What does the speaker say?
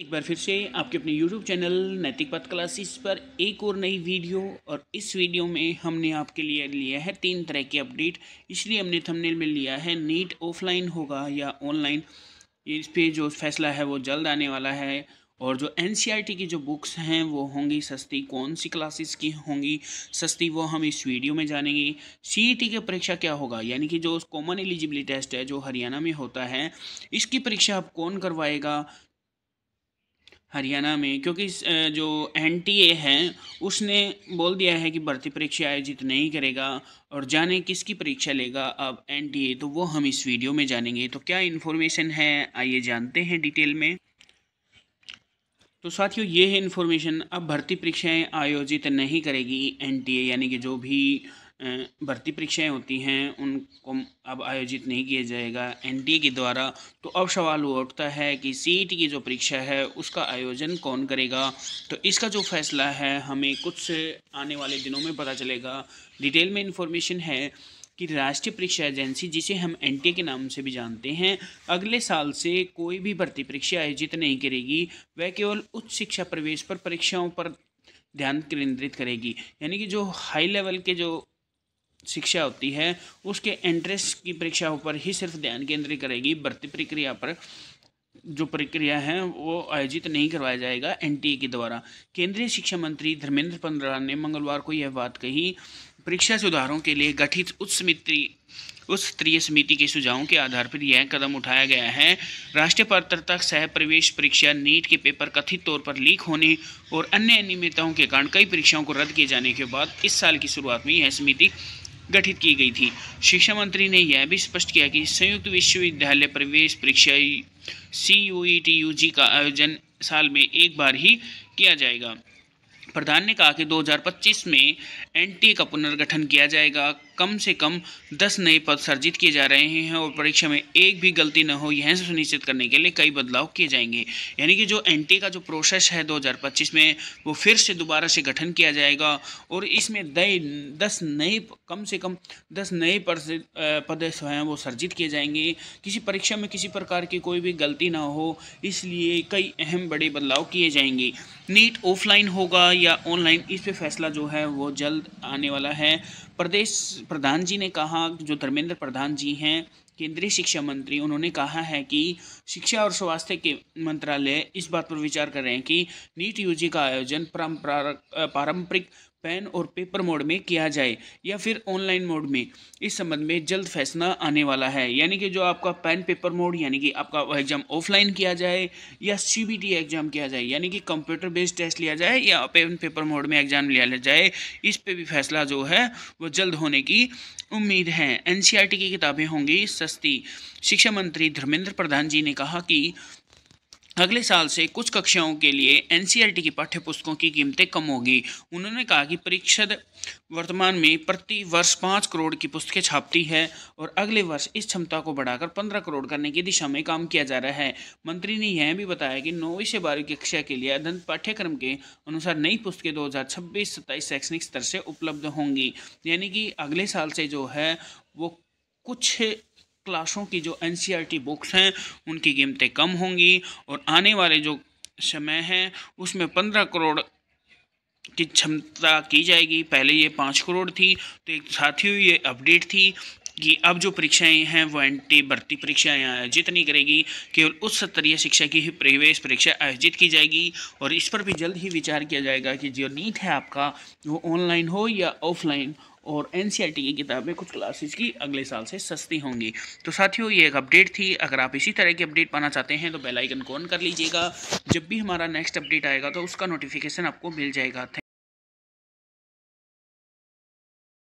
एक बार फिर से आपके अपने YouTube चैनल नैतिक पथ क्लासेस पर एक और नई वीडियो। और इस वीडियो में हमने आपके लिए लिया है 3 तरह की अपडेट। इसलिए हमने थंबनेल में लिया है नीट ऑफलाइन होगा या ऑनलाइन। इस पे जो फैसला है वो जल्द आने वाला है। और जो NCERT की जो बुक्स हैं वो होंगी सस्ती, कौन सी क्लासेस की होंगी सस्ती वो हम इस वीडियो में जानेंगे। CET की परीक्षा क्या होगा, यानी कि जो कॉमन एलिजिबिलिटी टेस्ट है जो हरियाणा में होता है, इसकी परीक्षा अब कौन करवाएगा हरियाणा में। क्योंकि जो NTA है उसने बोल दिया है कि भर्ती परीक्षा आयोजित नहीं करेगा। और जाने किसकी परीक्षा लेगा अब NTA, तो वो हम इस वीडियो में जानेंगे। तो क्या इन्फॉर्मेशन है आइए जानते हैं डिटेल में। तो साथियों ये है इन्फॉर्मेशन, अब भर्ती परीक्षाएं आयोजित नहीं करेगी NTA, यानी कि जो भी भर्ती परीक्षाएं होती हैं उनको अब आयोजित नहीं किया जाएगा NTA के द्वारा। तो अब सवाल उठता है कि CET की जो परीक्षा है उसका आयोजन कौन करेगा। तो इसका जो फैसला है हमें कुछ आने वाले दिनों में पता चलेगा। डिटेल में इन्फॉर्मेशन है कि राष्ट्रीय परीक्षा एजेंसी, जिसे हम NTA के नाम से भी जानते हैं, अगले साल से कोई भी भर्ती परीक्षा आयोजित नहीं करेगी। वह केवल उच्च शिक्षा प्रवेश पर परीक्षाओं पर ध्यान केंद्रित करेगी, यानी कि जो हाई लेवल के जो शिक्षा होती है उसके एंट्रेंस की परीक्षाओं पर ही सिर्फ ध्यान केंद्रित करेगी। भर्ती प्रक्रिया पर जो प्रक्रिया है वो आयोजित नहीं करवाया जाएगा NTA के द्वारा। केंद्रीय शिक्षा मंत्री धर्मेंद्र प्रधान ने मंगलवार को यह बात कही। परीक्षा सुधारों के लिए गठित उच्च स्तरीय समिति के सुझावों के आधार पर यह कदम उठाया गया है। राष्ट्रीय पात्रता सह प्रवेश परीक्षा नीट के पेपर कथित तौर पर लीक होने और अन्य अनियमितताओं के कारण कई परीक्षाओं को रद्द किए जाने के बाद इस साल की शुरुआत में यह समिति गठित की गई थी। शिक्षा मंत्री ने यह भी स्पष्ट किया कि संयुक्त विश्वविद्यालय प्रवेश परीक्षा CUET UG का आयोजन साल में एक बार ही किया जाएगा। प्रधान ने कहा कि 2025 में NTA का पुनर्गठन किया जाएगा। कम से कम 10 नए पद सृजित किए जा रहे हैं और परीक्षा में एक भी गलती न हो, यह सुनिश्चित करने के लिए कई बदलाव किए जाएंगे। यानी कि जो NTA का जो प्रोसेस है 2025 में वो फिर से दोबारा से गठन किया जाएगा और इसमें कम से कम 10 नए पद जो हैं वो सृजित किए जाएंगे। किसी परीक्षा में किसी प्रकार की कोई भी गलती ना हो, इसलिए कई अहम बड़े बदलाव किए जाएंगे। नीट ऑफलाइन होगा या ऑनलाइन, इस पे फैसला जो है वो जल्द आने वाला है। प्रदेश प्रधान जी ने कहा, जो धर्मेंद्र प्रधान जी हैं केंद्रीय शिक्षा मंत्री, उन्होंने कहा है कि शिक्षा और स्वास्थ्य के मंत्रालय इस बात पर विचार कर रहे हैं कि नीट UG का आयोजन पारंपरिक पेन और पेपर मोड में किया जाए या फिर ऑनलाइन मोड में। इस संबंध में जल्द फैसला आने वाला है, यानी कि जो आपका पेन पेपर मोड, यानी कि आपका एग्जाम ऑफलाइन किया जाए या CBT एग्जाम किया जाए, यानी कि कंप्यूटर बेस्ड टेस्ट लिया जाए या पेन पेपर मोड में एग्जाम लिया जाए, इस पे भी फैसला जो है वो जल्द होने की उम्मीद है। NCERT की किताबें होंगी सस्ती। शिक्षा मंत्री धर्मेंद्र प्रधान जी ने कहा कि अगले साल से कुछ कक्षाओं के लिए NCERT की पाठ्य पुस्तकों की कीमतें कम होगी। उन्होंने कहा कि परिषद वर्तमान में प्रति वर्ष 5 करोड़ की पुस्तकें छापती है और अगले वर्ष इस क्षमता को बढ़ाकर 15 करोड़ करने की दिशा में काम किया जा रहा है। मंत्री ने यह भी बताया कि 9वीं से 12वीं कक्षा के लिए अध्ययन पाठ्यक्रम के अनुसार नई पुस्तकें 2026-27 शैक्षणिक स्तर से उपलब्ध होंगी। यानी कि अगले साल से जो है वो कुछ क्लासों की जो NCERT बुक्स हैं उनकी कीमतें कम होंगी और आने वाले जो समय है उसमें 15 करोड़ की क्षमता की जाएगी। पहले ये 5 करोड़ थी। तो एक साथियों ये अपडेट थी कि अब जो परीक्षाएं हैं वो NTA भर्ती परीक्षाएं आयोजित नहीं करेगी, केवल उच्च स्तरीय शिक्षा की ही प्रवेश परीक्षा आयोजित की जाएगी। और इस पर भी जल्द ही विचार किया जाएगा कि जो नीट है आपका वो ऑनलाइन हो या ऑफलाइन। और NCERT की किताबें कुछ क्लासेस की अगले साल से सस्ती होंगी। तो साथियों ये एक अपडेट थी। अगर आप इसी तरह की अपडेट पाना चाहते हैं तो बेल आइकन को ऑन कर लीजिएगा। जब भी हमारा नेक्स्ट अपडेट आएगा तो उसका नोटिफिकेशन आपको मिल जाएगा।